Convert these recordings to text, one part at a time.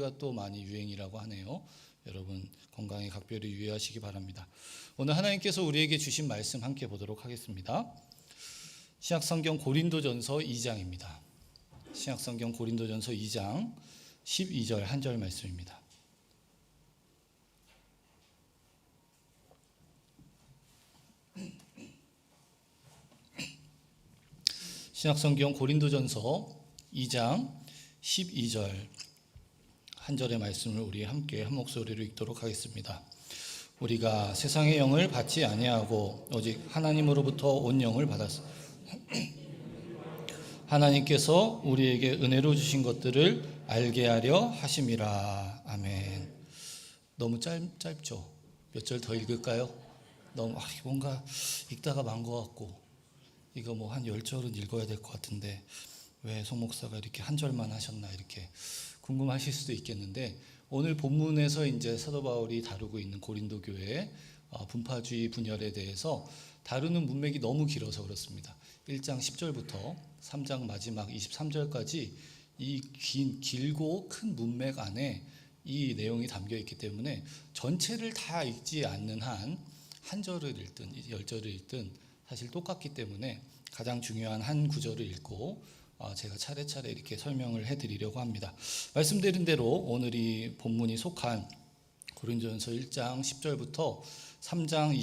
가 또 많이 유행이라고 하네요. 여러분 건강에 각별히 유의하시기 바랍니다. 오늘 하나님께서 우리에게 주신 말씀 함께 보도록 하겠습니다. 신약성경 고린도전서 2장입니다. 신약성경 고린도전서 2장 12절 한 절 말씀입니다. 신약성경 고린도전서 2장 12절 한 절의 말씀을 우리 함께 한 목소리로 읽도록 하겠습니다. 우리가 세상의 영을 받지 아니하고 오직 하나님으로부터 온 영을 받았으 하나님께서 우리에게 은혜로 주신 것들을 알게 하려 하심이라. 아멘. 너무 짧죠? 몇 절 더 읽을까요? 너무 뭔가 읽다가 만 것 같고 이거 뭐 한 10절은 읽어야 될 것 같은데 왜 송 목사가 이렇게 한 절만 하셨나 이렇게 궁금하실 수도 있겠는데, 오늘 본문에서 이제 사도 바울이 다루고 있는 고린도 교회의 분파주의 분열에 대해서 다루는 문맥이 너무 길어서 그렇습니다. 1장 10절부터 3장 마지막 23절까지 이 길고 큰 문맥 안에 이 내용이 담겨 있기 때문에 전체를 다 읽지 않는 한 절을 읽든 10절을 읽든 사실 똑같기 때문에 가장 중요한 한 구절을 읽고 제가 차례차례 이렇게 설명을 해드리려고 합니다. 말씀드린 대로 오늘 이 본문이 속한 고린도전서 1장 10절부터 3장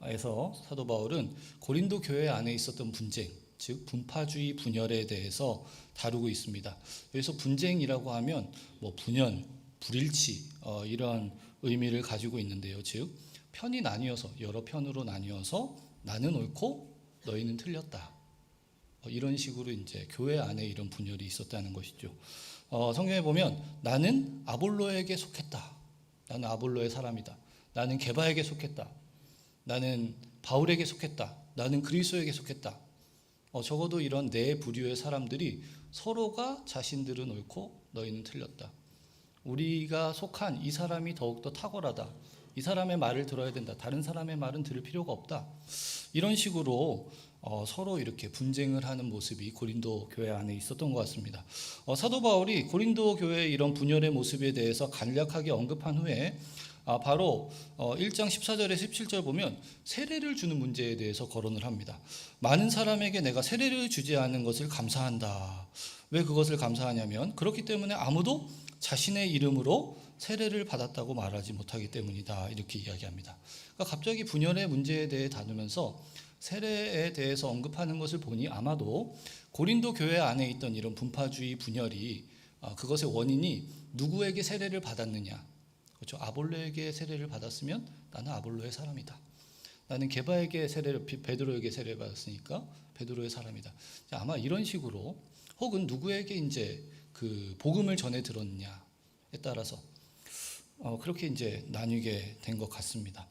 23절에서 사도 바울은 고린도 교회 안에 있었던 분쟁, 즉 분파주의 분열에 대해서 다루고 있습니다. 여기서 분쟁이라고 하면 뭐 분열, 불일치 이런 의미를 가지고 있는데요. 즉 편이 나뉘어서 여러 편으로 나뉘어서 나는 옳고 너희는 틀렸다. 이런 식으로 이제 교회 안에 이런 분열이 있었다는 것이죠. 성경에 보면 나는 아볼로에게 속했다. 나는 아볼로의 사람이다. 나는 게바에게 속했다. 나는 바울에게 속했다. 나는 그리스도에게 속했다. 적어도 이런 네 부류의 사람들이 서로가 자신들은 옳고 너희는 틀렸다. 우리가 속한 이 사람이 더욱더 탁월하다. 이 사람의 말을 들어야 된다. 다른 사람의 말은 들을 필요가 없다. 이런 식으로 서로 이렇게 분쟁을 하는 모습이 고린도 교회 안에 있었던 것 같습니다. 사도 바울이 고린도 교회의 이런 분열의 모습에 대해서 간략하게 언급한 후에 바로 1장 14절에 17절 보면 세례를 주는 문제에 대해서 거론을 합니다. 많은 사람에게 내가 세례를 주지 않은 것을 감사한다. 왜 그것을 감사하냐면 그렇기 때문에 아무도 자신의 이름으로 세례를 받았다고 말하지 못하기 때문이다. 이렇게 이야기합니다. 그러니까 갑자기 분열의 문제에 대해 다루면서 세례에 대해서 언급하는 것을 보니 아마도 고린도 교회 안에 있던 이런 분파주의 분열이 그것의 원인이 누구에게 세례를 받았느냐, 그렇죠? 아볼로에게 세례를 받았으면 나는 아볼로의 사람이다. 나는 게바에게 베드로에게 세례를 받았으니까 베드로의 사람이다. 아마 이런 식으로, 혹은 누구에게 이제 그 복음을 전해 들었느냐에 따라서 그렇게 이제 나뉘게 된 것 같습니다.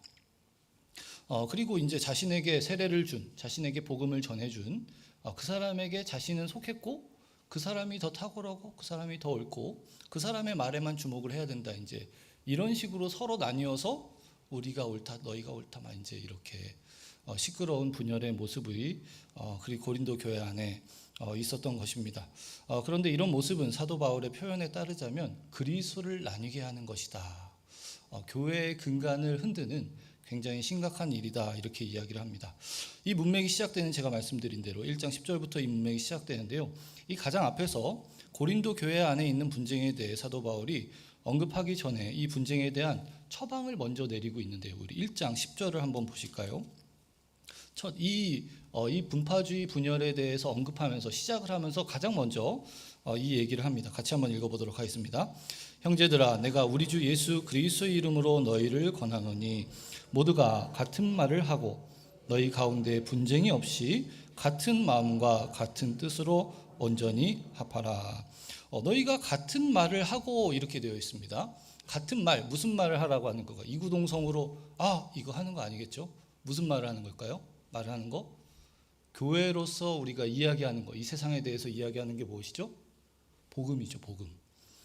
그리고 이제 자신에게 세례를 준, 자신에게 복음을 전해준 그 사람에게 자신은 속했고, 그 사람이 더 탁월하고, 그 사람이 더 옳고, 그 사람의 말에만 주목을 해야 된다. 이제 이런 식으로 서로 나뉘어서 우리가 옳다, 너희가 옳다, 막 이제 이렇게 시끄러운 분열의 모습이 그리고 고린도 교회 안에 있었던 것입니다. 그런데 이런 모습은 사도 바울의 표현에 따르자면 그리스도를 나뉘게 하는 것이다. 교회의 근간을 흔드는 굉장히 심각한 일이다. 이렇게 이야기를 합니다. 이 문맥이 시작되는, 제가 말씀드린 대로 1장 10절부터 이 문맥이 시작되는데요. 이 가장 앞에서 고린도 교회 안에 있는 분쟁에 대해 사도 바울이 언급하기 전에 이 분쟁에 대한 처방을 먼저 내리고 있는데요. 우리 1장 10절을 한번 보실까요? 이 분파주의 분열에 대해서 언급하면서 시작을 하면서 가장 먼저 이 얘기를 합니다. 같이 한번 읽어보도록 하겠습니다. 형제들아, 내가 우리 주 예수 그리스도의 이름으로 너희를 권하노니 모두가 같은 말을 하고 너희 가운데 분쟁이 없이 같은 마음과 같은 뜻으로 온전히 합하라. 너희가 같은 말을 하고 이렇게 되어 있습니다. 같은 말, 무슨 말을 하라고 하는 거가 이구동성으로 이거 하는 거 아니겠죠? 무슨 말을 하는 걸까요? 말을 하는 거? 교회로서 우리가 이야기하는 거, 이 세상에 대해서 이야기하는 게 무엇이죠? 복음이죠, 복음.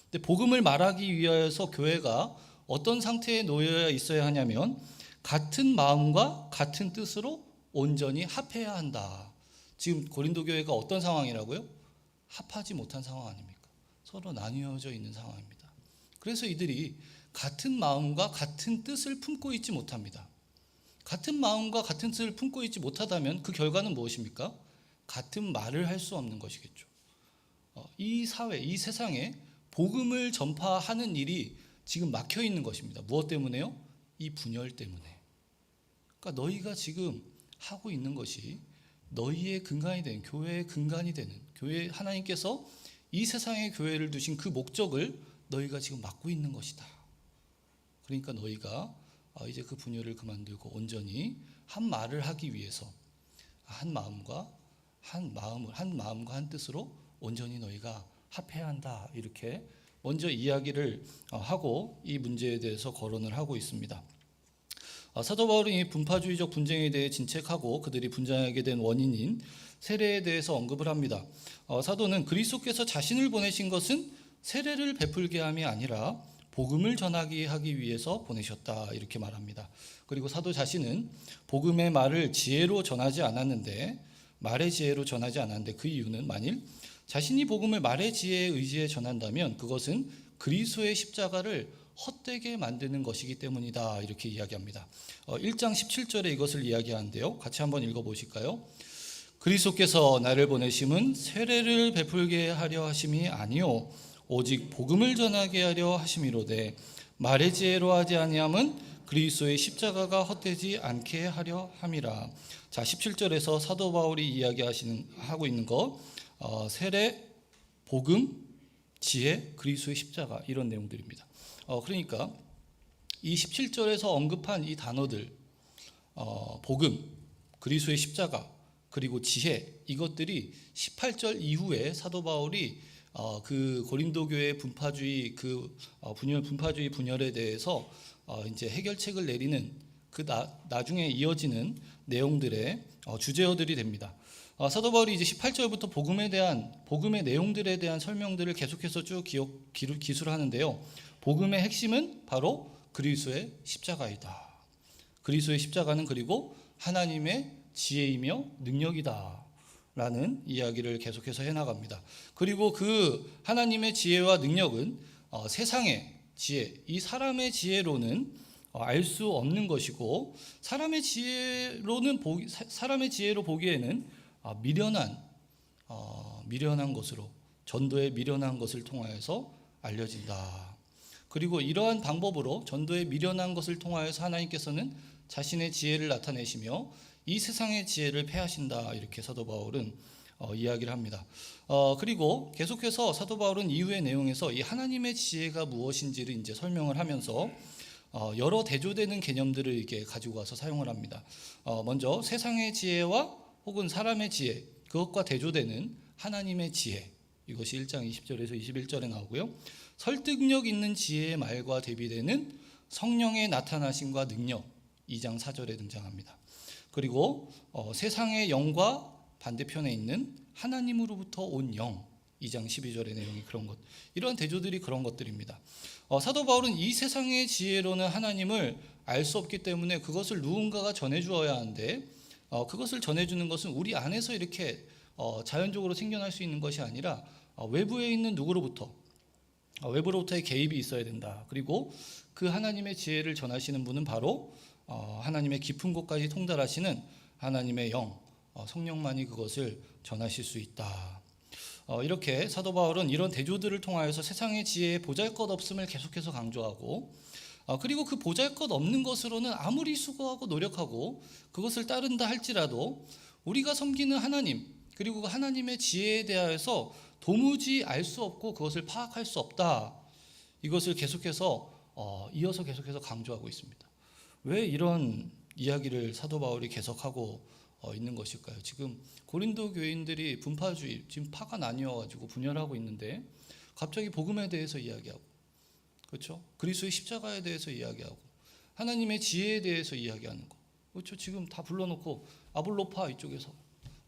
근데 복음을 말하기 위해서 교회가 어떤 상태에 놓여 있어야 하냐면 같은 마음과 같은 뜻으로 온전히 합해야 한다. 지금 고린도 교회가 어떤 상황이라고요? 합하지 못한 상황 아닙니까? 서로 나뉘어져 있는 상황입니다. 그래서 이들이 같은 마음과 같은 뜻을 품고 있지 못합니다. 같은 마음과 같은 뜻을 품고 있지 못하다면 그 결과는 무엇입니까? 같은 말을 할 수 없는 것이겠죠. 이 사회, 이 세상에 복음을 전파하는 일이 지금 막혀 있는 것입니다. 무엇 때문에요? 이 분열 때문에. 그러니까 너희가 지금 하고 있는 것이 너희의 근간이 되는, 교회의 근간이 되는, 교회, 하나님께서 이 세상에 교회를 두신 그 목적을 너희가 지금 막고 있는 것이다. 그러니까 너희가 이제 그 분열을 그만두고 온전히 한 말을 하기 위해서 한 마음과 한 뜻으로 온전히 너희가 합해야 한다. 이렇게 먼저 이야기를 하고 이 문제에 대해서 거론을 하고 있습니다. 사도 바울은 이 분파주의적 분쟁에 대해 진책하고 그들이 분쟁하게 된 원인인 세례에 대해서 언급을 합니다. 사도는 그리스도께서 자신을 보내신 것은 세례를 베풀게 함이 아니라 복음을 전하게 하기 위해서 보내셨다. 이렇게 말합니다. 그리고 사도 자신은 복음의 말을 지혜로 전하지 않았는데 말의 지혜로 전하지 않았는데 그 이유는 만일 자신이 복음을 말의 지혜에 의지해 전한다면 그것은 그리스도의 십자가를 헛되게 만드는 것이기 때문이다. 이렇게 이야기합니다. 1장 17절에 이것을 이야기하는데요. 같이 한번 읽어보실까요? 그리스도께서 나를 보내심은 세례를 베풀게 하려 하심이 아니요 오직 복음을 전하게 하려 하심이로되 말의 지혜로 하지 아니함은 그리스도의 십자가가 헛되지 않게 하려 함이라. 자, 17절에서 사도 바울이 하고 있는 것, 세례, 복음, 지혜, 그리스도의 십자가, 이런 내용들입니다. 그러니까 이 17절에서 언급한 이 단어들, 복음, 그리스도의 십자가, 그리고 지혜, 이것들이 18절 이후에 사도 바울이 그 고린도 교회의 분파주의 분파주의 분열에 대해서 이제 해결책을 내리는 그 나중에 이어지는 내용들의 주제어들이 됩니다. 사도 바울이 이제 18절부터 복음의 내용들에 대한 설명들을 계속해서 쭉 기술하는데요. 복음의 핵심은 바로 그리스도의 십자가이다. 그리스도의 십자가는 그리고 하나님의 지혜이며 능력이다. 라는 이야기를 계속해서 해나갑니다. 그리고 그 하나님의 지혜와 능력은 세상의 지혜, 이 사람의 지혜로는 알 수 없는 것이고 사람의 지혜로 보기에는 미련한 것으로 전도의 미련한 것을 통하여서 알려진다. 그리고 이러한 방법으로 전도의 미련한 것을 통하여서 하나님께서는 자신의 지혜를 나타내시며 이 세상의 지혜를 패하신다. 이렇게 사도 바울은 이야기를 합니다. 그리고 계속해서 사도 바울은 이후의 내용에서 이 하나님의 지혜가 무엇인지를 이제 설명을 하면서 여러 대조되는 개념들을 이렇게 가지고 와서 사용을 합니다. 먼저 세상의 지혜와 혹은 사람의 지혜, 그것과 대조되는 하나님의 지혜, 이것이 1장 20절에서 21절에 나오고요. 설득력 있는 지혜의 말과 대비되는 성령의 나타나심과 능력, 2장 4절에 등장합니다. 그리고 세상의 영과 반대편에 있는 하나님으로부터 온 영, 2장 12절의 내용이 그런 것, 이런 대조들이 그런 것들입니다. 사도 바울은 이 세상의 지혜로는 하나님을 알 수 없기 때문에 그것을 누군가가 전해주어야 하는데 그것을 전해주는 것은 우리 안에서 이렇게 자연적으로 생겨날 수 있는 것이 아니라 외부에 있는 외부로부터의 개입이 있어야 된다. 그리고 그 하나님의 지혜를 전하시는 분은 바로 하나님의 깊은 곳까지 통달하시는 하나님의 영, 성령만이 그것을 전하실 수 있다. 이렇게 사도 바울은 이런 대조들을 통하여서 세상의 지혜의 보잘것없음을 계속해서 강조하고 그리고 그 보잘것없는 것으로는 아무리 수고하고 노력하고 그것을 따른다 할지라도 우리가 섬기는 하나님 그리고 그 하나님의 지혜에 대하여서 도무지 알 수 없고 그것을 파악할 수 없다. 이것을 이어서 계속해서 강조하고 있습니다. 왜 이런 이야기를 사도 바울이 계속하고 있는 것일까요? 지금 고린도 교인들이 분파주의, 지금 파가 나뉘어가지고 분열하고 있는데 갑자기 복음에 대해서 이야기하고, 그렇죠? 그리스도의 십자가에 대해서 이야기하고, 하나님의 지혜에 대해서 이야기하는 거, 그렇죠? 지금 다 불러놓고 아볼로파 이쪽에서,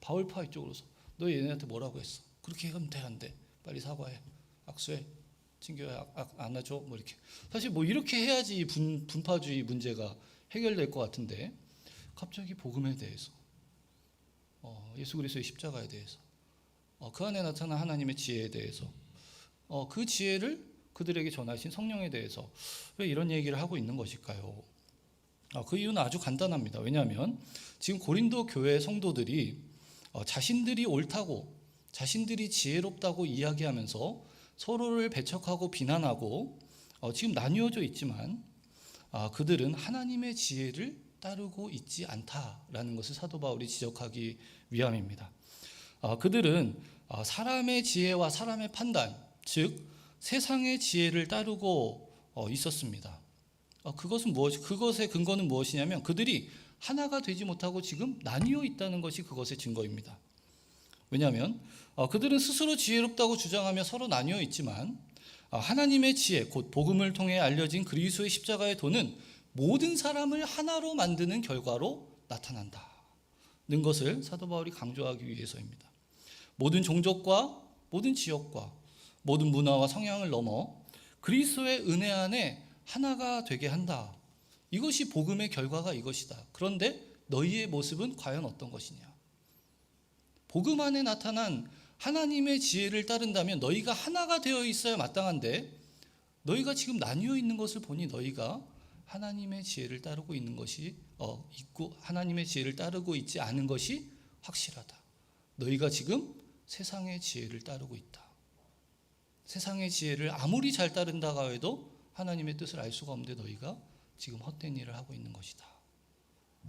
바울파 이쪽으로서 너 얘네한테 뭐라고 했어? 그렇게 하면 되는데 빨리 사과해, 악수해, 친교회 안 하죠? 뭐 이렇게 사실 뭐 이렇게 해야지 분파주의 문제가 해결될 것 같은데 갑자기 복음에 대해서, 예수 그리스도의 십자가에 대해서, 그 안에 나타난 하나님의 지혜에 대해서 그 지혜를 그들에게 전하신 성령에 대해서 왜 이런 얘기를 하고 있는 것일까요? 그 이유는 아주 간단합니다. 왜냐하면 지금 고린도 교회 성도들이 자신들이 옳다고, 자신들이 지혜롭다고 이야기하면서 서로를 배척하고 비난하고 지금 나뉘어져 있지만 그들은 하나님의 지혜를 따르고 있지 않다라는 것을 사도 바울이 지적하기 위함입니다. 그들은 사람의 지혜와 사람의 판단, 즉 세상의 지혜를 따르고 있었습니다. 그것의 근거는 무엇이냐면 그들이 하나가 되지 못하고 지금 나뉘어 있다는 것이 그것의 증거입니다. 왜냐하면 그들은 스스로 지혜롭다고 주장하며 서로 나뉘어 있지만 하나님의 지혜, 곧 복음을 통해 알려진 그리스도의 십자가의 도는 모든 사람을 하나로 만드는 결과로 나타난다는 것을 사도 바울이 강조하기 위해서입니다. 모든 종족과 모든 지역과 모든 문화와 성향을 넘어 그리스도의 은혜 안에 하나가 되게 한다. 이것이 복음의 결과가 이것이다. 그런데 너희의 모습은 과연 어떤 것이냐? 복음 안에 나타난 하나님의 지혜를 따른다면 너희가 하나가 되어 있어야 마땅한데 너희가 지금 나뉘어 있는 것을 보니 너희가 하나님의 지혜를 따르고 있는 것이 있고 하나님의 지혜를 따르고 있지 않은 것이 확실하다. 너희가 지금 세상의 지혜를 따르고 있다. 세상의 지혜를 아무리 잘 따른다고 해도 하나님의 뜻을 알 수가 없는데 너희가 지금 헛된 일을 하고 있는 것이다.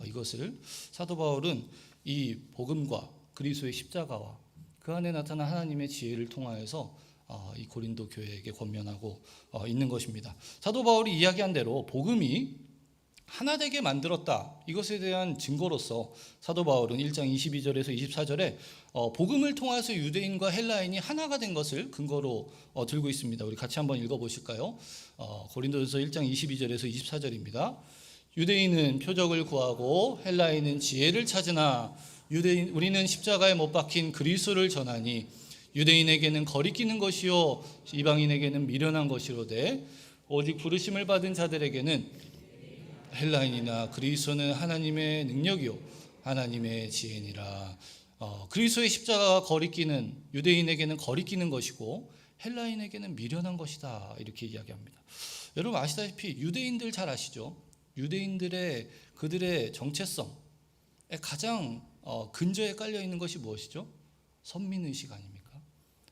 이것을 사도 바울은 이 복음과 그리스도의 십자가와 그 안에 나타난 하나님의 지혜를 통하여서 이 고린도 교회에게 권면하고 있는 것입니다. 사도 바울이 이야기한 대로 복음이 하나 되게 만들었다. 이것에 대한 증거로서 사도 바울은 1장 22절에서 24절에 복음을 통해서 유대인과 헬라인이 하나가 된 것을 근거로 들고 있습니다. 우리 같이 한번 읽어보실까요? 고린도전서 1장 22절에서 24절입니다. 유대인은 표적을 구하고 헬라인은 지혜를 찾으나 우리는 십자가에 못 박힌 그리스도를 전하니 유대인에게는 거리끼는 것이요 이방인에게는 미련한 것이로되 오직 부르심을 받은 자들에게는 헬라인이나 그리스도는 하나님의 능력이요 하나님의 지혜니라. 그리스도의 십자가가 거리끼는 유대인에게는 거리끼는 것이고 헬라인에게는 미련한 것이다. 이렇게 이야기합니다. 여러분 아시다시피 유대인들 잘 아시죠? 유대인들의 그들의 정체성에 가장 근저에 깔려 있는 것이 무엇이죠? 선민의식 아닙니까?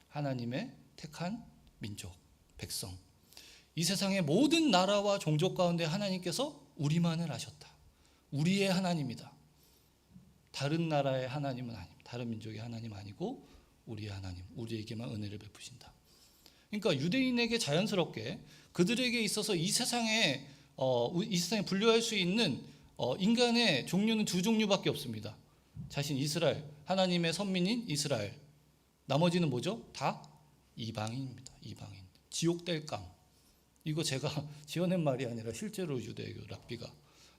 하나님의 택한 민족, 백성. 이 세상의 모든 나라와 종족 가운데 하나님께서 우리만을 아셨다. 우리의 하나님이다. 다른 나라의 하나님은 아닙니다. 다른 민족의 하나님 아니고 우리의 하나님, 우리에게만 은혜를 베푸신다. 그러니까 유대인에게 자연스럽게 그들에게 있어서 이 세상에 분류할 수 있는 인간의 종류는 두 종류밖에 없습니다. 자신 이스라엘, 하나님의 선민인 이스라엘. 나머지는 뭐죠? 다 이방인입니다. 이방인. 지옥될 감. 이거 제가 지어낸 말이 아니라 실제로 유대교 랍비가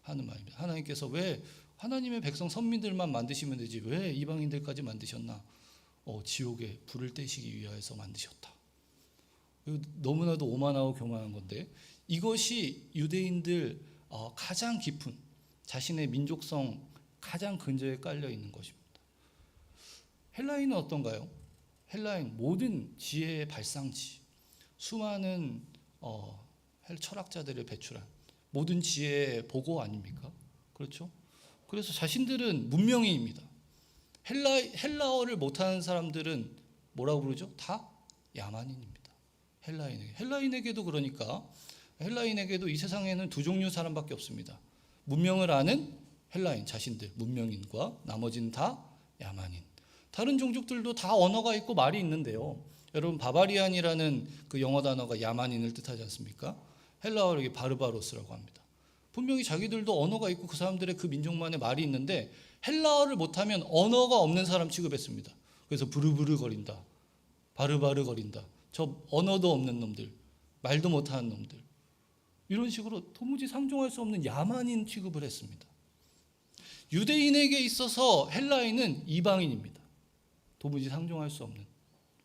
하는 말입니다. 하나님께서 왜 하나님의 백성 선민들만 만드시면 되지 왜 이방인들까지 만드셨나? 지옥에 불을 떼시기 위하여서 만드셨다. 너무나도 오만하고 교만한 건데 이것이 유대인들 가장 깊은 자신의 민족성 가장 근저에 깔려 있는 것입니다. 헬라인은 어떤가요? 헬라인 모든 지혜의 발상지, 수많은 철학자들을 배출한 모든 지혜의 보고 아닙니까? 그렇죠? 그래서 자신들은 문명인입니다. 헬라어를 못하는 사람들은 뭐라고 부르죠? 다 야만인입니다. 헬라인에게도 그러니까 헬라인에게도 이 세상에는 두 종류 사람밖에 없습니다. 문명을 아는 헬라인 자신들 문명인과 나머지는 다 야만인. 다른 종족들도 다 언어가 있고 말이 있는데요. 여러분 바바리안이라는 그 영어 단어가 야만인을 뜻하지 않습니까? 헬라어로 이게 바르바로스라고 합니다. 분명히 자기들도 언어가 있고 그 사람들의 그 민족만의 말이 있는데 헬라어를 못하면 언어가 없는 사람 취급했습니다. 그래서 부르부르 거린다. 바르바르 거린다. 저 언어도 없는 놈들, 말도 못하는 놈들. 이런 식으로 도무지 상종할 수 없는 야만인 취급을 했습니다. 유대인에게 있어서 헬라인은 이방인입니다. 도무지 상종할 수 없는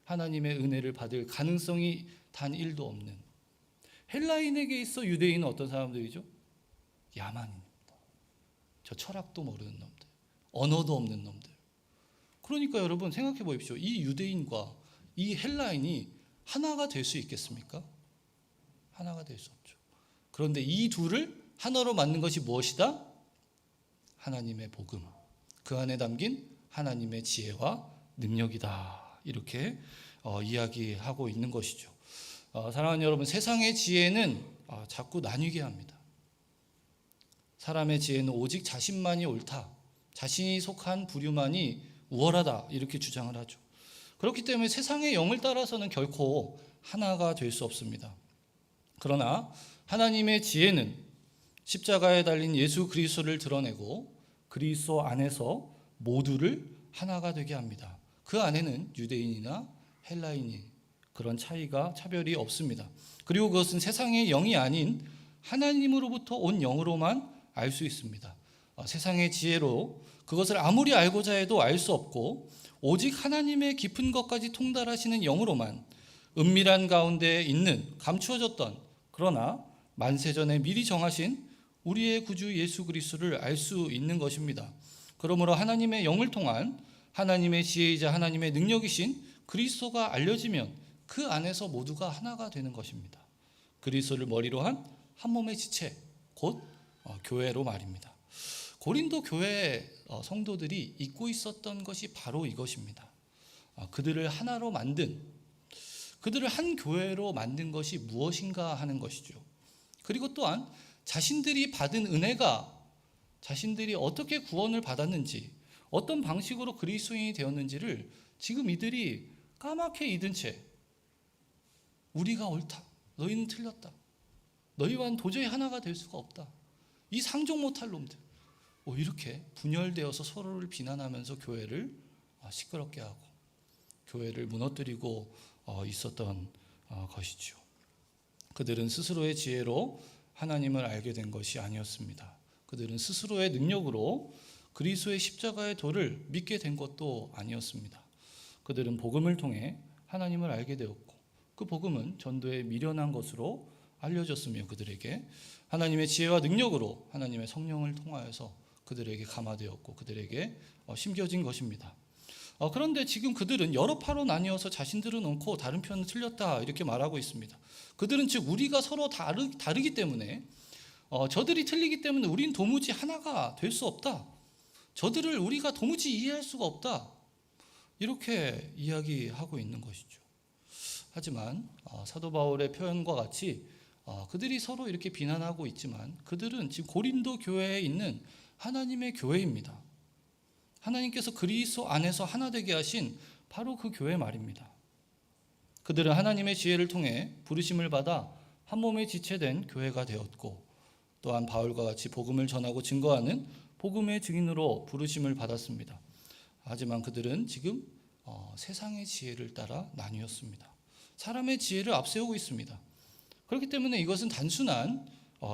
하나님의 은혜를 받을 가능성이 단 1도 없는 헬라인에게 있어 유대인은 어떤 사람들이죠? 야만인입니다. 저 철학도 모르는 놈들, 언어도 없는 놈들. 그러니까 여러분 생각해 보십시오. 이 유대인과 이 헬라인이 하나가 될 수 있겠습니까? 하나가 될 수 없죠. 그런데 이 둘을 하나로 만든 것이 무엇이다? 하나님의 복음, 그 안에 담긴 하나님의 지혜와 능력이다. 이렇게 이야기하고 있는 것이죠. 사랑하는 여러분, 세상의 지혜는 자꾸 나뉘게 합니다. 사람의 지혜는 오직 자신만이 옳다, 자신이 속한 부류만이 우월하다, 이렇게 주장을 하죠. 그렇기 때문에 세상의 영을 따라서는 결코 하나가 될 수 없습니다. 그러나 하나님의 지혜는 십자가에 달린 예수 그리스도를 드러내고 그리스도 안에서 모두를 하나가 되게 합니다. 그 안에는 유대인이나 헬라인이 그런 차별이 없습니다. 그리고 그것은 세상의 영이 아닌 하나님으로부터 온 영으로만 알 수 있습니다. 세상의 지혜로 그것을 아무리 알고자 해도 알 수 없고 오직 하나님의 깊은 것까지 통달하시는 영으로만 은밀한 가운데 있는 감추어졌던, 그러나 만세전에 미리 정하신 우리의 구주 예수 그리스도를 알 수 있는 것입니다. 그러므로 하나님의 영을 통한 하나님의 지혜이자 하나님의 능력이신 그리스도가 알려지면 그 안에서 모두가 하나가 되는 것입니다. 그리스도를 머리로 한 한 몸의 지체, 곧 교회로 말입니다. 고린도 교회 성도들이 잊고 있었던 것이 바로 이것입니다. 그들을 하나로 만든, 그들을 한 교회로 만든 것이 무엇인가 하는 것이죠. 그리고 또한 자신들이 받은 은혜가, 자신들이 어떻게 구원을 받았는지, 어떤 방식으로 그리스도인이 되었는지를 지금 이들이 까맣게 잊은 채 우리가 옳다, 너희는 틀렸다, 너희와는 도저히 하나가 될 수가 없다, 이 상종 못할 놈들, 이렇게 분열되어서 서로를 비난하면서 교회를 시끄럽게 하고 교회를 무너뜨리고 있었던 것이죠. 그들은 스스로의 지혜로 하나님을 알게 된 것이 아니었습니다. 그들은 스스로의 능력으로 그리스도의 십자가의 도를 믿게 된 것도 아니었습니다. 그들은 복음을 통해 하나님을 알게 되었고 그 복음은 전도에 미련한 것으로 알려졌으며 그들에게 하나님의 지혜와 능력으로 하나님의 성령을 통하여서 그들에게 감화되었고 그들에게 심겨진 것입니다. 그런데 지금 그들은 여러 파로 나뉘어서 자신들은 옳고 다른 편은 틀렸다 이렇게 말하고 있습니다. 그들은 즉 우리가 서로 다르기 때문에 저들이 틀리기 때문에 우린 도무지 하나가 될 수 없다, 저들을 우리가 도무지 이해할 수가 없다, 이렇게 이야기하고 있는 것이죠. 하지만 사도 바울의 표현과 같이 그들이 서로 이렇게 비난하고 있지만 그들은 지금 고린도 교회에 있는 하나님의 교회입니다. 하나님께서 그리스도 안에서 하나 되게 하신 바로 그 교회 말입니다. 그들은 하나님의 지혜를 통해 부르심을 받아 한 몸에 지체된 교회가 되었고 또한 바울과 같이 복음을 전하고 증거하는 복음의 증인으로 부르심을 받았습니다. 하지만 그들은 지금 세상의 지혜를 따라 나뉘었습니다. 사람의 지혜를 앞세우고 있습니다. 그렇기 때문에 이것은 단순한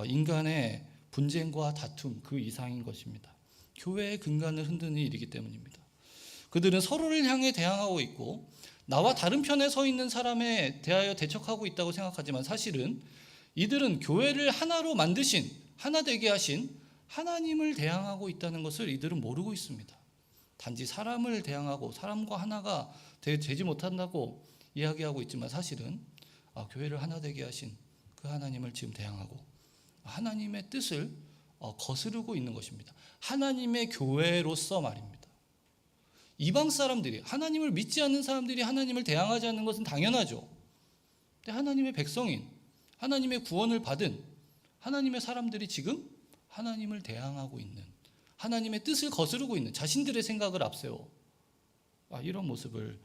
인간의 분쟁과 다툼 그 이상인 것입니다. 교회의 근간을 흔드는 일이기 때문입니다. 그들은 서로를 향해 대항하고 있고 나와 다른 편에 서 있는 사람에 대하여 대척하고 있다고 생각하지만 사실은 이들은 교회를 하나로 만드신, 하나 되게 하신 하나님을 대항하고 있다는 것을 이들은 모르고 있습니다. 단지 사람을 대항하고 사람과 하나가 되지 못한다고 이야기하고 있지만 사실은 교회를 하나 되게 하신 그 하나님을 지금 대항하고 하나님의 뜻을 거스르고 있는 것입니다. 하나님의 교회로서 말입니다. 이방 사람들이, 하나님을 믿지 않는 사람들이 하나님을 대항하지 않는 것은 당연하죠. 근데 하나님의 백성인, 하나님의 구원을 받은 하나님의 사람들이 지금 하나님을 대항하고 있는, 하나님의 뜻을 거스르고 있는, 자신들의 생각을 앞세워 이런 모습을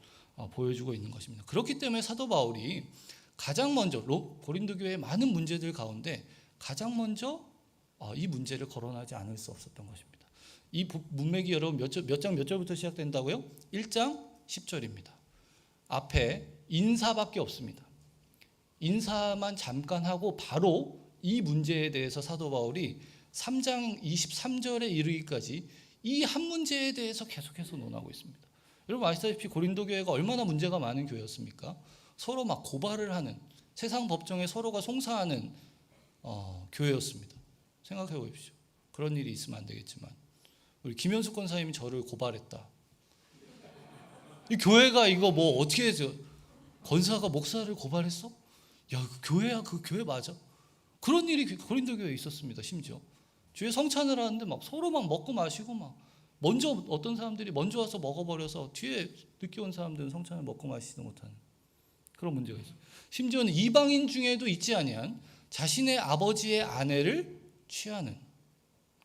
보여주고 있는 것입니다. 그렇기 때문에 사도 바울이 가장 먼저 고린도 교회의 많은 문제들 가운데 가장 먼저 이 문제를 거론하지 않을 수 없었던 것입니다. 이 문맥이 여러분 몇 절부터 시작된다고요? 1장 10절입니다. 앞에 인사밖에 없습니다. 인사만 잠깐 하고 바로 이 문제에 대해서 사도 바울이 3장 23절에 이르기까지 이 한 문제에 대해서 계속해서 논하고 있습니다. 여러분 아시다시피 고린도 교회가 얼마나 문제가 많은 교회였습니까? 서로 막 고발을 하는, 세상 법정에 서로가 송사하는 교회였습니다. 생각해 보십시오. 그런 일이 있으면 안 되겠지만 우리 김현숙 권사님이 저를 고발했다. 이 교회가 이거 뭐 어떻게 해서 권사가 목사를 고발했어? 야, 그 교회야, 그 교회 맞아? 그런 일이 고린도 교회에 있었습니다. 심지어 주에 성찬을 하는데 막 서로 막 먹고 마시고 막 먼저 어떤 사람들이 먼저 와서 먹어버려서 뒤에 늦게 온 사람들은 성찬을 먹고 마시지도 못하는 그런 문제가 있어요. 심지어는 이방인 중에도 있지 아니한 자신의 아버지의 아내를 취하는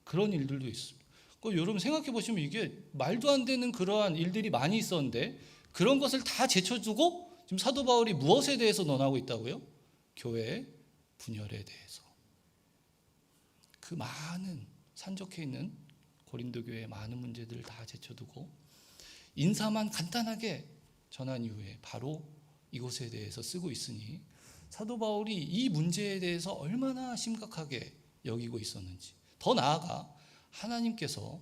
그런 일들도 있습니다. 여러분 생각해 보시면 이게 말도 안 되는 그러한 일들이 많이 있었는데 그런 것을 다 제쳐두고 지금 사도 바울이 무엇에 대해서 논하고 있다고요? 교회의 분열에 대해서. 그 많은 산적해 있는 고린도 교회의 많은 문제들을 다 제쳐두고 인사만 간단하게 전한 이후에 바로 이곳에 대해서 쓰고 있으니 사도 바울이 이 문제에 대해서 얼마나 심각하게 여기고 있었는지, 더 나아가 하나님께서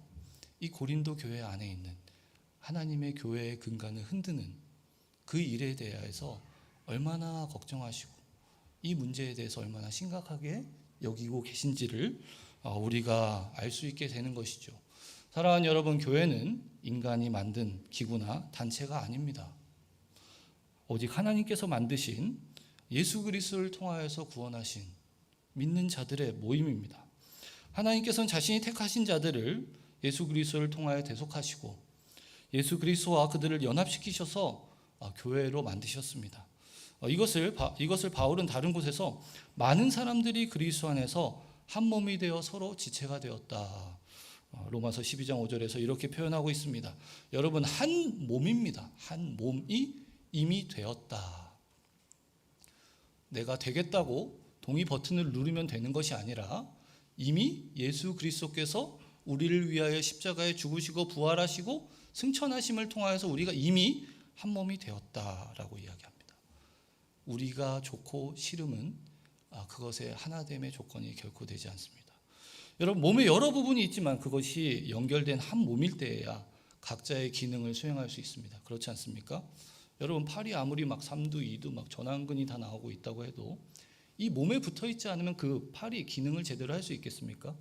이 고린도 교회 안에 있는 하나님의 교회의 근간을 흔드는 그 일에 대해서 얼마나 걱정하시고 이 문제에 대해서 얼마나 심각하게 여기고 계신지를 우리가 알 수 있게 되는 것이죠. 사랑하는 여러분, 교회는 인간이 만든 기구나 단체가 아닙니다. 오직 하나님께서 만드신 예수 그리스도를 통하여서 구원하신 믿는 자들의 모임입니다. 하나님께서는 자신이 택하신 자들을 예수 그리스도를 통하여 대속하시고 예수 그리스도와 그들을 연합시키셔서 교회로 만드셨습니다. 이것을 바울은 다른 곳에서 많은 사람들이 그리스도 안에서 한 몸이 되어 서로 지체가 되었다. 로마서 12장 5절에서 이렇게 표현하고 있습니다. 여러분, 한 몸입니다. 한 몸이 이미 되었다. 내가 되겠다고 동의 버튼을 누르면 되는 것이 아니라 이미 예수 그리스도께서 우리를 위하여 십자가에 죽으시고 부활하시고 승천하심을 통하여서 우리가 이미 한 몸이 되었다라고 이야기합니다. 우리가 좋고 싫음은 그것의 하나됨의 조건이 결코 되지 않습니다. 여러분, 몸에 여러 부분이 있지만 그것이 연결된 한 몸일 때에야 각자의 기능을 수행할 수 있습니다. 그렇지 않습니까? 여러분, 팔이 아무리 막 3두, 2두 막 전완근이 다 나오고 있다고 해도 이 몸에 붙어 있지 않으면 그 팔이 기능을 제대로 할 수 있겠습니까?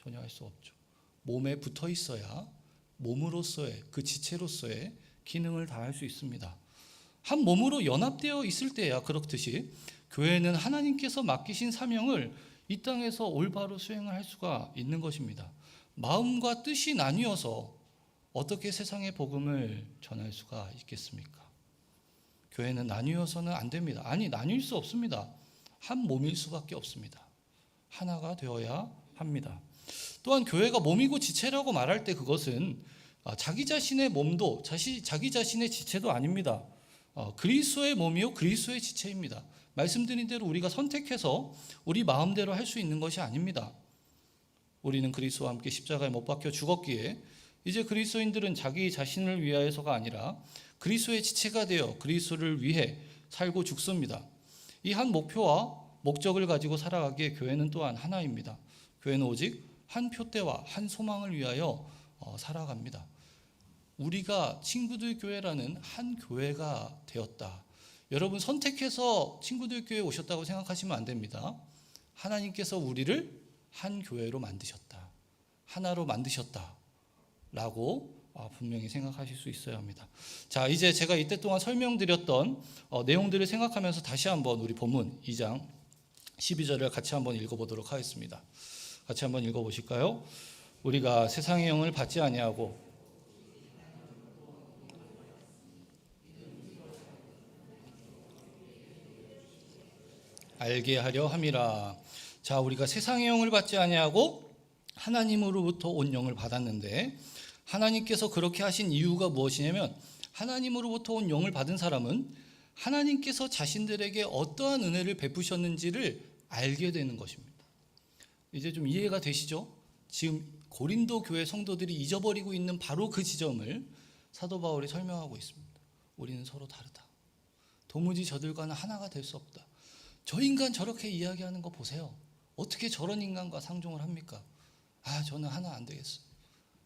전혀 할 수 없죠. 몸에 붙어 있어야 몸으로서의 그 지체로서의 기능을 다할 수 있습니다. 한 몸으로 연합되어 있을 때야 그렇듯이 교회는 하나님께서 맡기신 사명을 이 땅에서 올바로 수행을 할 수가 있는 것입니다. 마음과 뜻이 나뉘어서 어떻게 세상의 복음을 전할 수가 있겠습니까? 교회는 나뉘어서는 안 됩니다. 아니, 나뉠 수 없습니다. 한 몸일 수밖에 없습니다. 하나가 되어야 합니다. 또한 교회가 몸이고 지체라고 말할 때 그것은 자기 자신의 몸도 자기 자신의 지체도 아닙니다. 그리스도의 몸이요 그리스도의 지체입니다. 말씀드린 대로 우리가 선택해서 우리 마음대로 할 수 있는 것이 아닙니다. 우리는 그리스도와 함께 십자가에 못 박혀 죽었기에 이제 그리스도인들은 자기 자신을 위하여서가 아니라 그리스도의 지체가 되어 그리스도를 위해 살고 죽습니다. 이 한 목표와 목적을 가지고 살아가기에 교회는 또한 하나입니다. 교회는 오직 한 표대와 한 소망을 위하여 살아갑니다. 우리가 친구들 교회라는 한 교회가 되었다. 여러분, 선택해서 친구들 교회에 오셨다고 생각하시면 안 됩니다. 하나님께서 우리를 한 교회로 만드셨다. 하나로 만드셨다. 라고 분명히 생각하실 수 있어야 합니다. 자, 이제 제가 이때 동안 설명드렸던 내용들을 생각하면서 다시 한번 우리 본문 2장 12절을 같이 한번 읽어보도록 하겠습니다. 같이 한번 읽어보실까요? 우리가 세상의 영을 받지 아니하고 알게 하려 함이라. 자, 우리가 세상의 영을 받지 아니하고 하나님으로부터 온 영을 받았는데 하나님께서 그렇게 하신 이유가 무엇이냐면 하나님으로부터 온 영을 받은 사람은 하나님께서 자신들에게 어떠한 은혜를 베푸셨는지를 알게 되는 것입니다. 이제 좀 이해가 되시죠? 지금 고린도 교회 성도들이 잊어버리고 있는 바로 그 지점을 사도 바울이 설명하고 있습니다. 우리는 서로 다르다. 도무지 저들과는 하나가 될 수 없다. 저 인간 저렇게 이야기하는 거 보세요. 어떻게 저런 인간과 상종을 합니까? 저는 하나 안 되겠어요.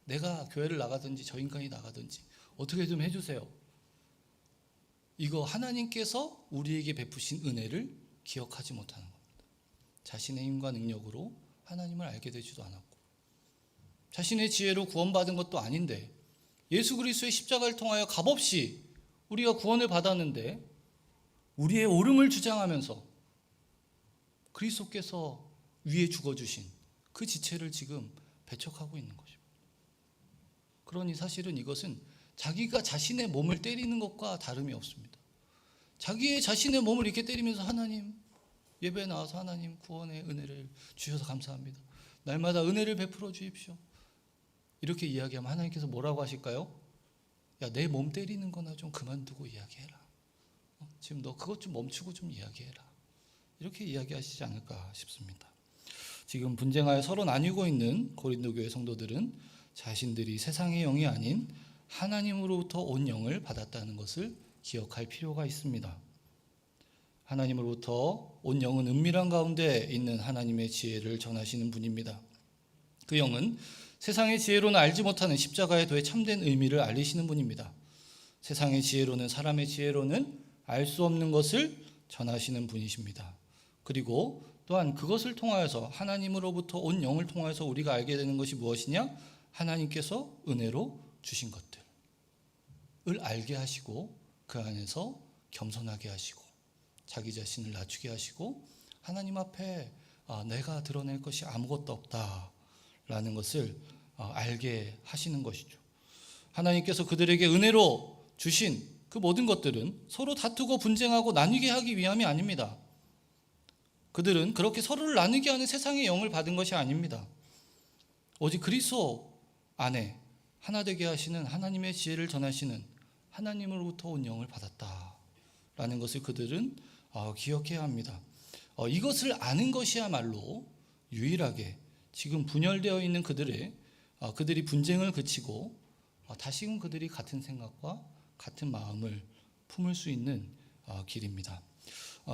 내가 교회를 나가든지 저 인간이 나가든지 어떻게 좀 해주세요. 이거 하나님께서 우리에게 베푸신 은혜를 기억하지 못하는 겁니다. 자신의 힘과 능력으로 하나님을 알게 되지도 않았고 자신의 지혜로 구원받은 것도 아닌데 예수 그리스도의 십자가를 통하여 값없이 우리가 구원을 받았는데 우리의 옳음을 주장하면서 그리스도께서 위에 죽어주신 그 지체를 지금 배척하고 있는 것입니다. 그러니 사실은 이것은 자기가 자신의 몸을 때리는 것과 다름이 없습니다. 자기의 자신의 몸을 이렇게 때리면서 하나님, 예배에 나와서 하나님 구원의 은혜를 주셔서 감사합니다. 날마다 은혜를 베풀어 주십시오. 이렇게 이야기하면 하나님께서 뭐라고 하실까요? 야, 내 몸 때리는 거나 좀 그만두고 이야기해라. 지금 너 그것 좀 멈추고 좀 이야기해라. 이렇게 이야기하시지 않을까 싶습니다. 지금 분쟁하여 서로 나뉘고 있는 고린도 교회 성도들은 자신들이 세상의 영이 아닌 하나님으로부터 온 영을 받았다는 것을 기억할 필요가 있습니다. 하나님으로부터 온 영은 은밀한 가운데 있는 하나님의 지혜를 전하시는 분입니다. 그 영은 세상의 지혜로는 알지 못하는 십자가에 더해 참된 의미를 알리시는 분입니다. 세상의 지혜로는, 사람의 지혜로는 알 수 없는 것을 전하시는 분이십니다. 그리고 또한 그것을 통하여서 하나님으로부터 온 영을 통하여서 우리가 알게 되는 것이 무엇이냐? 하나님께서 은혜로 주신 것들을 알게 하시고 그 안에서 겸손하게 하시고 자기 자신을 낮추게 하시고 하나님 앞에 내가 드러낼 것이 아무것도 없다라는 것을 알게 하시는 것이죠. 하나님께서 그들에게 은혜로 주신 그 모든 것들은 서로 다투고 분쟁하고 나뉘게 하기 위함이 아닙니다. 그들은 그렇게 서로를 나누게 하는 세상의 영을 받은 것이 아닙니다. 오직 그리스도 안에 하나 되게 하시는 하나님의 지혜를 전하시는 하나님으로부터 온 영을 받았다라는 것을 그들은 기억해야 합니다. 이것을 아는 것이야말로 유일하게 지금 분열되어 있는 그들이 분쟁을 그치고 다시금 그들이 같은 생각과 같은 마음을 품을 수 있는 길입니다.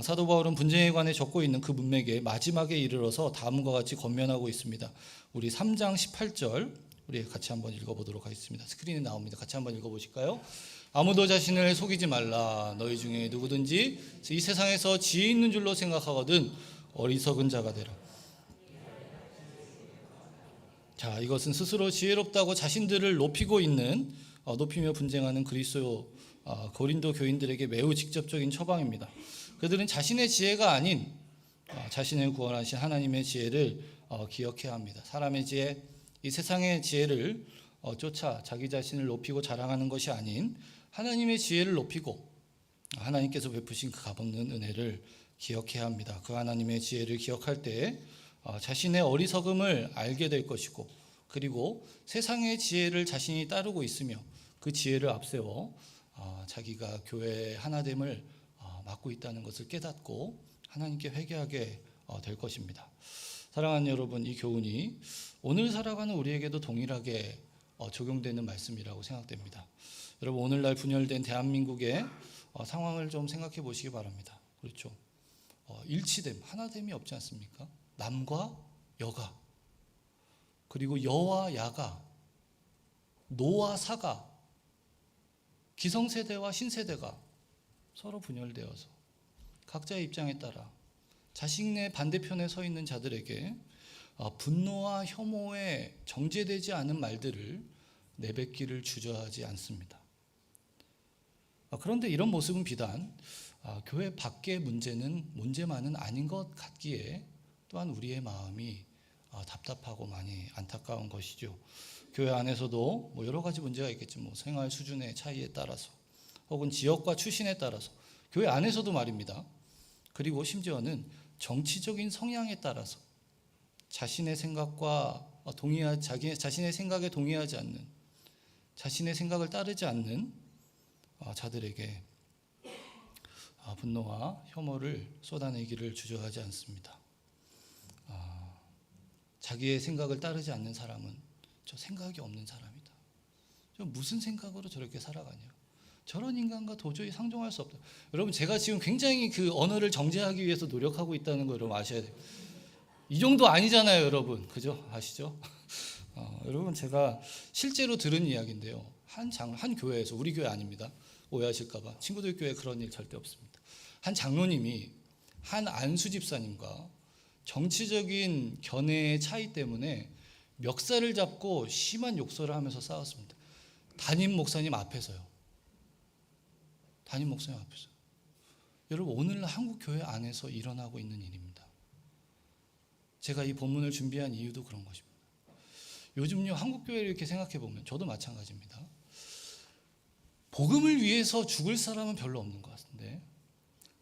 사도 바울은 분쟁에 관해 적고 있는 그 문맥의 마지막에 이르러서 다음과 같이 권면하고 있습니다. 우리 3장 18절 우리 같이 한번 읽어보도록 하겠습니다. 스크린에 나옵니다. 같이 한번 읽어보실까요? 아무도 자신을 속이지 말라. 너희 중에 누구든지 이 세상에서 지혜 있는 줄로 생각하거든 어리석은 자가 되라. 자, 이것은 스스로 지혜롭다고 자신들을 높이며 분쟁하는 고린도 교인들에게 매우 직접적인 처방입니다. 그들은 자신의 지혜가 아닌 자신을 구원하신 하나님의 지혜를 기억해야 합니다. 사람의 지혜, 이 세상의 지혜를 쫓아 자기 자신을 높이고 자랑하는 것이 아닌 하나님의 지혜를 높이고 하나님께서 베푸신 그 값없는 은혜를 기억해야 합니다. 그 하나님의 지혜를 기억할 때 자신의 어리석음을 알게 될 것이고 그리고 세상의 지혜를 자신이 따르고 있으며 그 지혜를 앞세워 자기가 교회의 하나됨을 맡고 있다는 것을 깨닫고 하나님께 회개하게 될 것입니다. 사랑하는 여러분, 이 교훈이 오늘 살아가는 우리에게도 동일하게 적용되는 말씀이라고 생각됩니다. 여러분, 오늘날 분열된 대한민국의 상황을 좀 생각해 보시기 바랍니다. 그렇죠? 일치됨, 하나됨이 없지 않습니까? 남과 여가, 그리고 여와 야가, 노와 사가, 기성세대와 신세대가 서로 분열되어서 각자의 입장에 따라 자신의 반대편에 서 있는 자들에게 분노와 혐오에 정제되지 않은 말들을 내뱉기를 주저하지 않습니다. 그런데 이런 모습은 비단 교회 밖의 문제만은 아닌 것 같기에 또한 우리의 마음이 답답하고 많이 안타까운 것이죠. 교회 안에서도 여러 가지 문제가 있겠죠. 생활 수준의 차이에 따라서 혹은 지역과 출신에 따라서 교회 안에서도 말입니다. 그리고 심지어는 정치적인 성향에 따라서 자신의 생각과 자신의 생각에 동의하지 않는, 자신의 생각을 따르지 않는 자들에게 분노와 혐오를 쏟아내기를 주저하지 않습니다. 자기의 생각을 따르지 않는 사람은 저 생각이 없는 사람이다. 저 무슨 생각으로 저렇게 살아가냐. 저런 인간과 도저히 상종할 수 없다. 여러분, 제가 지금 굉장히 그 언어를 정제하기 위해서 노력하고 있다는 거 여러분 아셔야 돼요. 이 정도 아니잖아요, 여러분. 그죠? 아시죠? 여러분, 제가 실제로 들은 이야기인데요. 한 교회에서, 우리 교회 아닙니다. 오해하실까봐. 친구들 교회 그런 일 절대 없습니다. 한 장로님이 한 안수 집사님과 정치적인 견해의 차이 때문에 멱살을 잡고 심한 욕설을 하면서 싸웠습니다. 담임 목사님 앞에서요. 여러분, 오늘날 한국 교회 안에서 일어나고 있는 일입니다. 제가 이 본문을 준비한 이유도 그런 것입니다. 요즘요, 한국 교회를 이렇게 생각해 보면 저도 마찬가지입니다. 복음을 위해서 죽을 사람은 별로 없는 것 같은데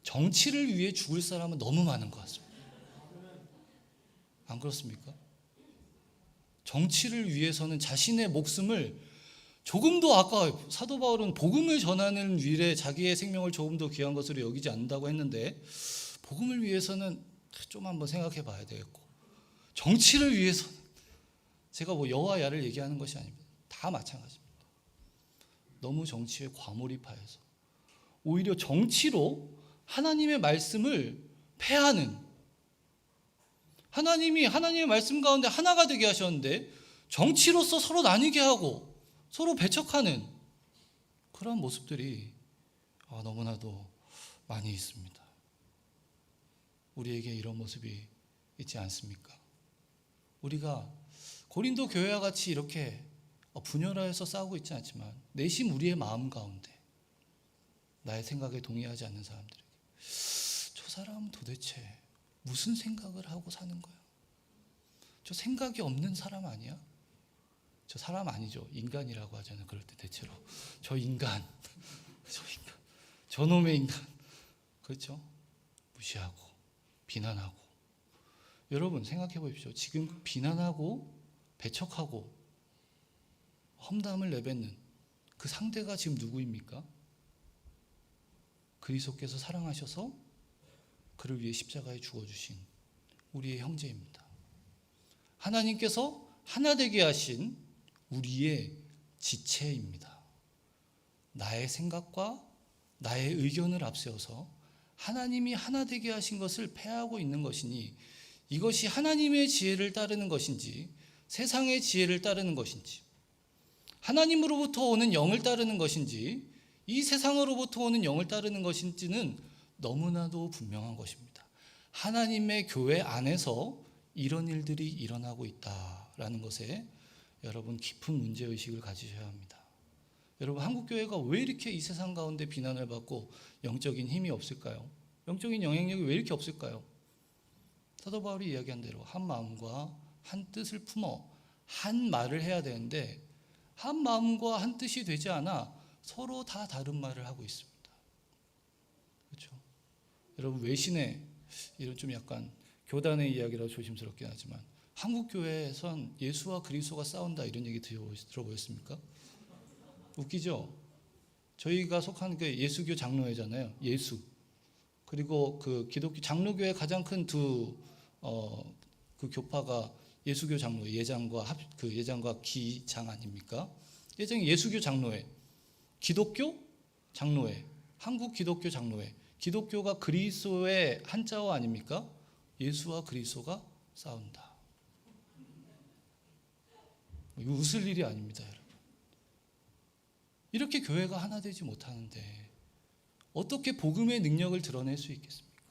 정치를 위해 죽을 사람은 너무 많은 것 같습니다. 안 그렇습니까? 정치를 위해서는 자신의 목숨을 조금도, 아까 사도 바울은 복음을 전하는 일에 자기의 생명을 조금 더 귀한 것으로 여기지 않는다고 했는데 복음을 위해서는 좀 한번 생각해 봐야 되겠고, 정치를 위해서는, 제가 뭐 여와 야를 얘기하는 것이 아닙니다. 다 마찬가지입니다. 너무 정치에 과몰입하여서 오히려 정치로 하나님의 말씀을 폐하는, 하나님이 하나님의 말씀 가운데 하나가 되게 하셨는데 정치로서 서로 나뉘게 하고 서로 배척하는 그런 모습들이 너무나도 많이 있습니다. 우리에게 이런 모습이 있지 않습니까? 우리가 고린도 교회와 같이 이렇게 분열하여서 싸우고 있지 않지만 내심 우리의 마음 가운데 나의 생각에 동의하지 않는 사람들에게 저 사람은 도대체 무슨 생각을 하고 사는 거야? 저 생각이 없는 사람 아니야? 저 사람 아니죠. 인간이라고 하잖아요. 그럴 때 대체로 저 인간, 저놈의 인간, 그렇죠? 무시하고 비난하고. 여러분 생각해 보십시오. 지금 비난하고 배척하고 험담을 내뱉는 그 상대가 지금 누구입니까? 그리스도께서 사랑하셔서 그를 위해 십자가에 죽어주신 우리의 형제입니다. 하나님께서 하나 되게 하신 우리의 지체입니다. 나의 생각과 나의 의견을 앞세워서 하나님이 하나 되게 하신 것을 폐하고 있는 것이니 이것이 하나님의 지혜를 따르는 것인지 세상의 지혜를 따르는 것인지, 하나님으로부터 오는 영을 따르는 것인지 이 세상으로부터 오는 영을 따르는 것인지는 너무나도 분명한 것입니다. 하나님의 교회 안에서 이런 일들이 일어나고 있다라는 것에 여러분 깊은 문제의식을 가지셔야 합니다. 여러분, 한국교회가 왜 이렇게 이 세상 가운데 비난을 받고 영적인 힘이 없을까요? 영적인 영향력이 왜 이렇게 없을까요? 사도 바울이 이야기한 대로 한 마음과 한 뜻을 품어 한 말을 해야 되는데 한 마음과 한 뜻이 되지 않아 서로 다 다른 말을 하고 있습니다. 그렇죠? 여러분, 외신에 이런 좀 약간 교단의 이야기라 조심스럽긴 하지만 한국 교회에선 예수와 그리스도가 싸운다 이런 얘기 들어보셨습니까? 웃기죠? 저희가 속한 그 예수교 장로회잖아요. 예수. 그리고 그 기독교 장로교회 가장 큰 그 교파가 예수교 장로, 예장과 기장 아닙니까? 예장이 예수교 장로회, 기독교 장로회, 한국 기독교 장로회. 기독교가 그리스도의 한자어 아닙니까? 예수와 그리스도가 싸운다. 이거 웃을 일이 아닙니다, 여러분. 이렇게 교회가 하나 되지 못하는데 어떻게 복음의 능력을 드러낼 수 있겠습니까?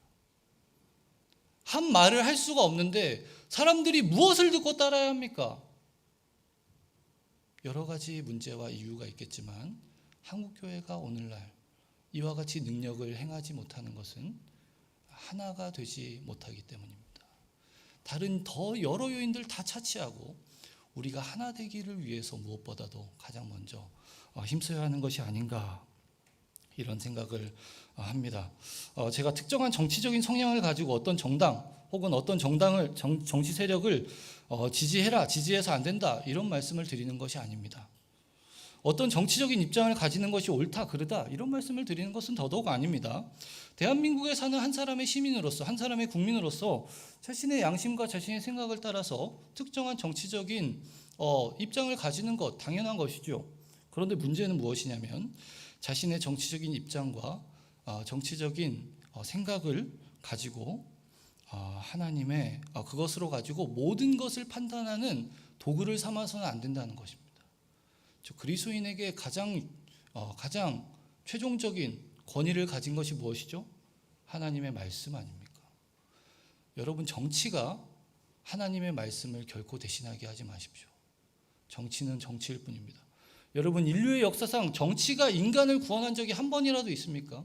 한 말을 할 수가 없는데 사람들이 무엇을 듣고 따라야 합니까? 여러 가지 문제와 이유가 있겠지만 한국교회가 오늘날 이와 같이 능력을 행하지 못하는 것은 하나가 되지 못하기 때문입니다. 다른 더 여러 요인들 다 차치하고 우리가 하나 되기를 위해서 무엇보다도 가장 먼저 힘써야 하는 것이 아닌가, 이런 생각을 합니다. 제가 특정한 정치적인 성향을 가지고 어떤 정당 혹은 어떤 정치 세력을 지지해라, 지지해서 안 된다 이런 말씀을 드리는 것이 아닙니다. 어떤 정치적인 입장을 가지는 것이 옳다 그르다 이런 말씀을 드리는 것은 더더욱 아닙니다. 대한민국에 사는 한 사람의 시민으로서, 한 사람의 국민으로서 자신의 양심과 자신의 생각을 따라서 특정한 정치적인 입장을 가지는 것 당연한 것이죠. 그런데 문제는 무엇이냐면 자신의 정치적인 입장과 정치적인 생각을 가지고 하나님의 그것으로 가지고 모든 것을 판단하는 도구를 삼아서는 안 된다는 것입니다. 그리스도인에게 가장 최종적인 권위를 가진 것이 무엇이죠? 하나님의 말씀 아닙니까? 여러분, 정치가 하나님의 말씀을 결코 대신하게 하지 마십시오. 정치는 정치일 뿐입니다. 여러분, 인류의 역사상 정치가 인간을 구원한 적이 한 번이라도 있습니까?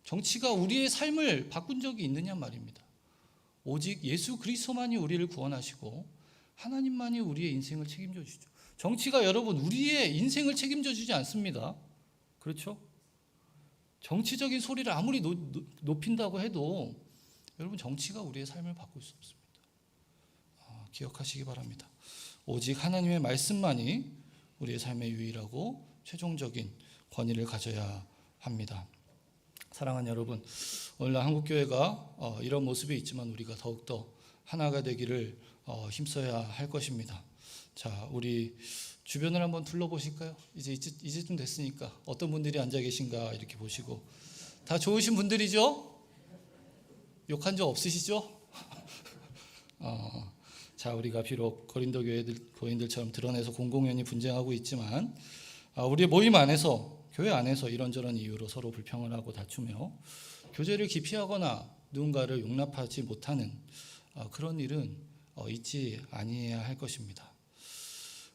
정치가 우리의 삶을 바꾼 적이 있느냐 말입니다. 오직 예수 그리스도만이 우리를 구원하시고 하나님만이 우리의 인생을 책임져 주죠. 정치가 여러분 우리의 인생을 책임져 주지 않습니다. 그렇죠? 정치적인 소리를 아무리 높인다고 해도 여러분 정치가 우리의 삶을 바꿀 수 없습니다. 기억하시기 바랍니다. 오직 하나님의 말씀만이 우리의 삶의 유일하고 최종적인 권위를 가져야 합니다. 사랑하는 여러분, 오늘날 한국교회가 이런 모습이 있지만 우리가 더욱더 하나가 되기를 힘써야 할 것입니다. 자, 우리 주변을 한번 둘러보실까요? 이제쯤 됐으니까 어떤 분들이 앉아 계신가 이렇게 보시고, 다 좋으신 분들이죠? 욕한 적 없으시죠? 자, 우리가 비록 고린도 교인들처럼 드러내서 공공연히 분쟁하고 있지만 우리의 모임 안에서, 교회 안에서 이런저런 이유로 서로 불평을 하고 다투며 교제를 기피하거나 누군가를 용납하지 못하는 그런 일은 있지 아니해야 할 것입니다.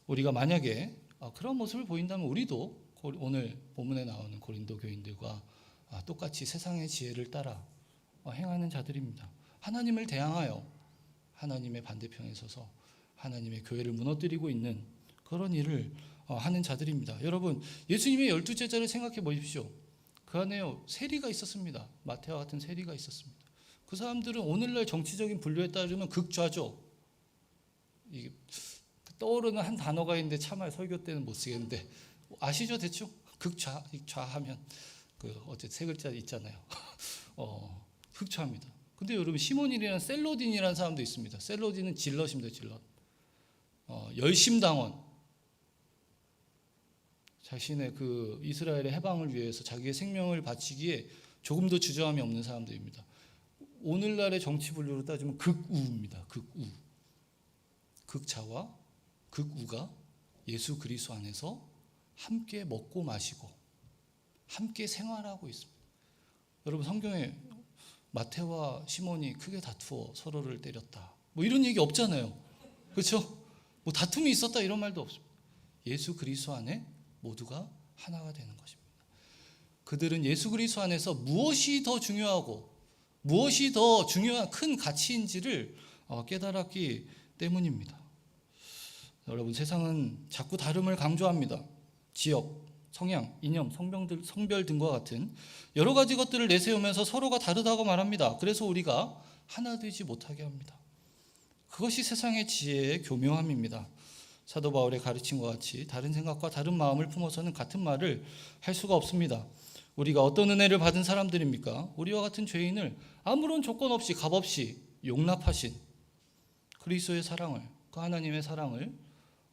우리가 만약에 그런 모습을 보인다면 우리도 오늘 본문에 나오는 고린도 교인들과 똑같이 세상의 지혜를 따라 행하는 자들입니다. 하나님을 대항하여 하나님의 반대편에 서서 하나님의 교회를 무너뜨리고 있는 그런 일을 하는 자들입니다. 여러분, 예수님의 12제자를 생각해 보십시오. 그 안에 세리가 있었습니다. 마태와 같은 세리가 있었습니다. 그 사람들은 오늘날 정치적인 분류에 따르면 극좌죠. 이게 떠오르는 한 단어가 있는데 차마 설교 때는 못 쓰겠는데 아시죠 대충? 극좌하면 어제 세 글자 있잖아요. 극좌입니다. 근데 여러분 시몬이라는 셀로딘이라는 사람도 있습니다. 셀로딘은 질럿입니다. 질럿. 열심당원. 자신의 그 이스라엘의 해방을 위해서 자기의 생명을 바치기에 조금도 주저함이 없는 사람들입니다. 오늘날의 정치 분류로 따지면 극우입니다. 극우. 극좌와 극우가 예수 그리스도 안에서 함께 먹고 마시고 함께 생활하고 있습니다. 여러분 성경에 마태와 시몬이 크게 다투어 서로를 때렸다. 뭐 이런 얘기 없잖아요. 그렇죠? 뭐 다툼이 있었다 이런 말도 없습니다. 예수 그리스도 안에 모두가 하나가 되는 것입니다. 그들은 예수 그리스도 안에서 무엇이 더 중요하고 무엇이 더 중요한 큰 가치인지를 깨달았기 때문입니다. 여러분 세상은 자꾸 다름을 강조합니다. 지역, 성향, 이념, 성별 등과 같은 여러 가지 것들을 내세우면서 서로가 다르다고 말합니다. 그래서 우리가 하나 되지 못하게 합니다. 그것이 세상의 지혜의 교묘함입니다. 사도 바울의 가르침과 같이 다른 생각과 다른 마음을 품어서는 같은 말을 할 수가 없습니다. 우리가 어떤 은혜를 받은 사람들입니까? 우리와 같은 죄인을 아무런 조건 없이 값없이 용납하신 그리스도의 사랑을, 그 하나님의 사랑을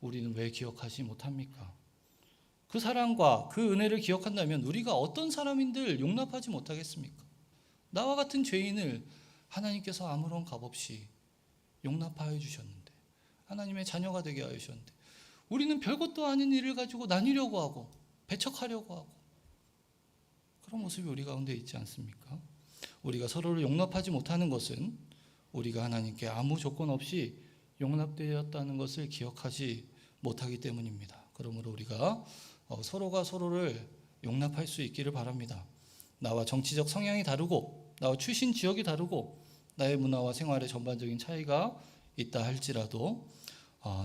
우리는 왜 기억하지 못합니까? 그 사랑과 그 은혜를 기억한다면 우리가 어떤 사람인들 용납하지 못하겠습니까? 나와 같은 죄인을 하나님께서 아무런 값없이 용납하여 주셨는데, 하나님의 자녀가 되게 하여 주셨는데 우리는 별것도 아닌 일을 가지고 나뉘려고 하고 배척하려고 하고 그런 모습이 우리 가운데 있지 않습니까? 우리가 서로를 용납하지 못하는 것은 우리가 하나님께 아무 조건 없이 용납되었다는 것을 기억하지 못하기 때문입니다. 그러므로 우리가 서로가 서로를 용납할 수 있기를 바랍니다. 나와 정치적 성향이 다르고 나와 출신 지역이 다르고 나의 문화와 생활의 전반적인 차이가 있다 할지라도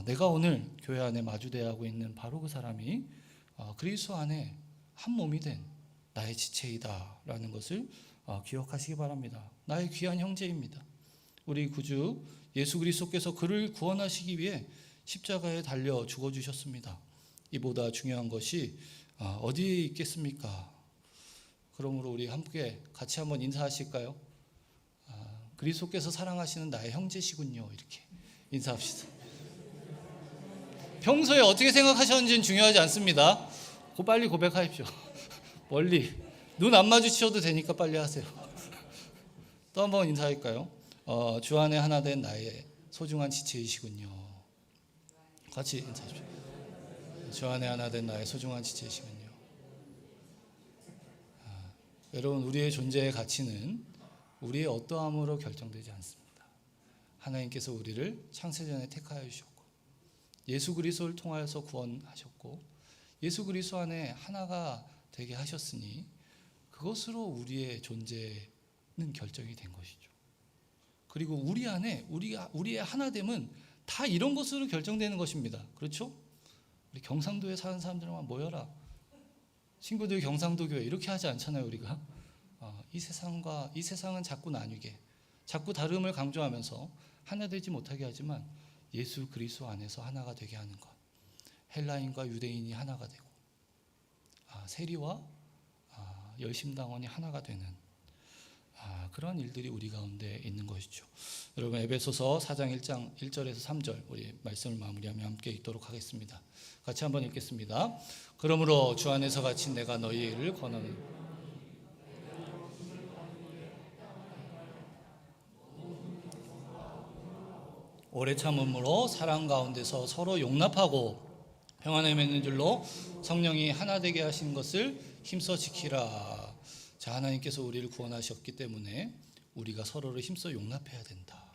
내가 오늘 교회 안에 마주대야 하고 있는 바로 그 사람이 그리스도 안에 한 몸이 된 나의 지체이다라는 것을 기억하시기 바랍니다. 나의 귀한 형제입니다. 우리 구주 예수 그리스도께서 그를 구원하시기 위해 십자가에 달려 죽어주셨습니다. 이보다 중요한 것이 어디에 있겠습니까? 그러므로 우리 함께 같이 한번 인사하실까요? 그리스도께서 사랑하시는 나의 형제시군요. 이렇게 인사합시다. 평소에 어떻게 생각하셨는지는 중요하지 않습니다. 빨리 고백하십시오. 멀리 눈 안 마주치셔도 되니까 빨리 하세요. 또 한번 인사할까요? 주 안에 하나 된 나의 소중한 지체이시군요. 같이 인사하십시오. 주 안에 하나 된 나의 소중한 지체이시군요. 여러분 우리의 존재의 가치는 우리의 어떠함으로 결정되지 않습니다. 하나님께서 우리를 창세전에 택하여 주셨고 예수 그리스도를 통하여서 구원하셨고 예수 그리스도 안에 하나가 되게 하셨으니 그것으로 우리의 존재는 결정이 된 것이죠. 그리고 우리 안에 우리의 하나됨은 다 이런 것으로 결정되는 것입니다. 그렇죠? 우리 경상도에 사는 사람들만 모여라. 친구들 경상도 교회 이렇게 하지 않잖아요, 우리가. 이 세상은 자꾸 나뉘게, 자꾸 다름을 강조하면서 하나 되지 못하게 하지만 예수 그리스도 안에서 하나가 되게 하는 것. 헬라인과 유대인이 하나가 되고, 세리와 열심당원이 하나가 되는 그런 일들이 우리 가운데 있는 것이죠. 여러분, 에베소서 4장 1절에서 3절 우리 말씀을 마무리하며 함께 읽도록 하겠습니다. 같이 한번 읽겠습니다. 그러므로 주 안에서 갇힌 내가 너희를 권하는 오래 참음으로 사랑 가운데서 서로 용납하고 평안에 맺는 줄로 성령이 하나 되게 하신 것을 힘써 지키라. 자, 하나님께서 우리를 구원하셨기 때문에 우리가 서로를 힘써 용납해야 된다.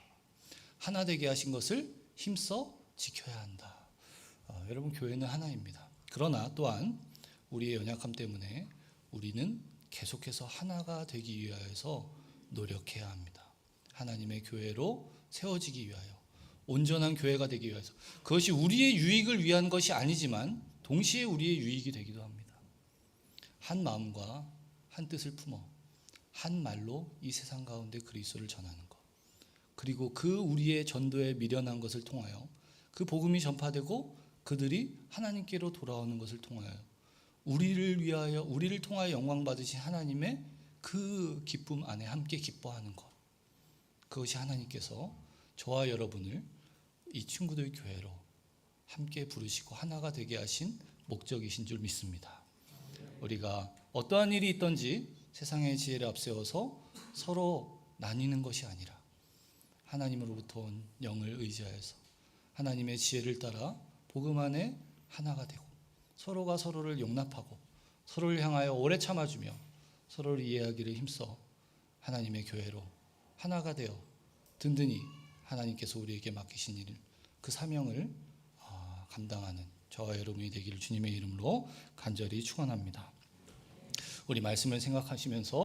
하나 되게 하신 것을 힘써 지켜야 한다. 여러분, 교회는 하나입니다. 그러나 또한 우리의 연약함 때문에 우리는 계속해서 하나가 되기 위하여서 노력해야 합니다. 하나님의 교회로 세워지기 위하여, 온전한 교회가 되기 위해서. 그것이 우리의 유익을 위한 것이 아니지만 동시에 우리의 유익이 되기도 합니다. 한 마음과 한 뜻을 품어 한 말로 이 세상 가운데 그리스도를 전하는 것, 그리고 그 우리의 전도에 미련한 것을 통하여 그 복음이 전파되고 그들이 하나님께로 돌아오는 것을 통하여 우리를 통하여 영광 받으신 하나님의 그 기쁨 안에 함께 기뻐하는 것, 그것이 하나님께서 저와 여러분을 이 친구들 교회로 함께 부르시고 하나가 되게 하신 목적이신 줄 믿습니다. 우리가 어떠한 일이 있든지 세상의 지혜를 앞세워서 서로 나뉘는 것이 아니라 하나님으로부터 온 영을 의지하여서 하나님의 지혜를 따라 복음 안에 하나가 되고 서로가 서로를 용납하고 서로를 향하여 오래 참아주며 서로를 이해하기를 힘써 하나님의 교회로 하나가 되어 든든히 하나님께서 우리에게 맡기신 일, 그 사명을 감당하는 저와 여러분이 되기를 주님의 이름으로 간절히 축원합니다. 우리 말씀을 생각하시면서